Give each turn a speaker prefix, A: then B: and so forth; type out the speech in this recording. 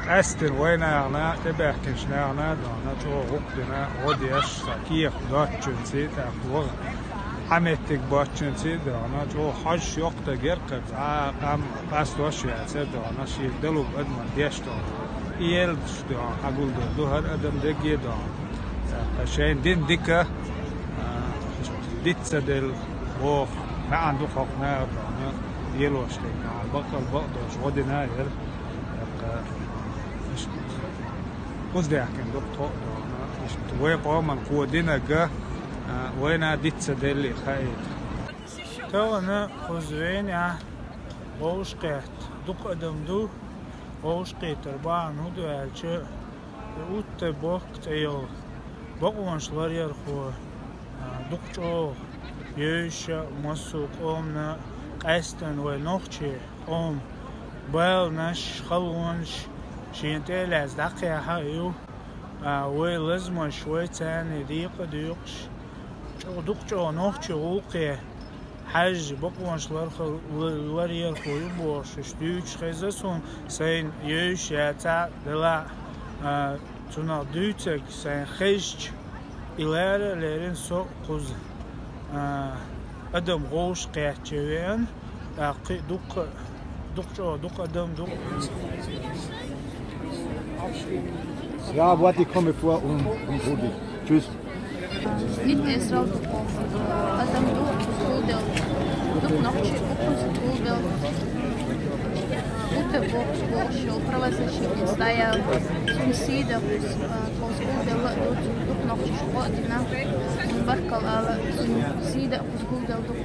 A: أستر وينها تبعكشنا دانا تو وقتنا وديش سكيخ داتشن سيت أخوغ عمتك باتشن سيت دانا تو حج يقت جرقب قام قاس دوش يعسر دانا شيء دلو بدم ديش دانا يلش دانا أقول دو هر أدم دقي دانا شين دين ديكا ديتس دل بوخ ما عنده خقنا دانا يلوش دانا بقل بقدوش ودنا يل قصدي أحكي دكتور أنا ويقوم من قودنا جا وين ديت سدلي خايد تو أنا خزوين يا ووشقيت دق أدم دو ووشقيت 4 نودو هالشيء وقت بوك تيل بقوانش لارير خو دكتور يوشا مسوق أمنا قاستن ونوخشي أم بالنش خلونش شينتي لاز دقيقة يو ولازم شوي تاني ديقش دقشو نوخشي وقي حج بقوانش لارير خوي بوش شتوش خيزسون سين يوش ياتا دلا цунах دوتك سين خيش إلارة لارين سوق قز أدم غوش قياتشوين دق أدم دق
B: Ja, warte, ich komme vor und hol dich. Tschüss.
C: Niet Israël te komen. Adam doe schoolbel. Doe nog een schoolbel. Uite Bovхачу, правозащитник, стоял суицидом, schoolbel, doe nog een schoolbel. Barkal alle suicide, schoolbel doe.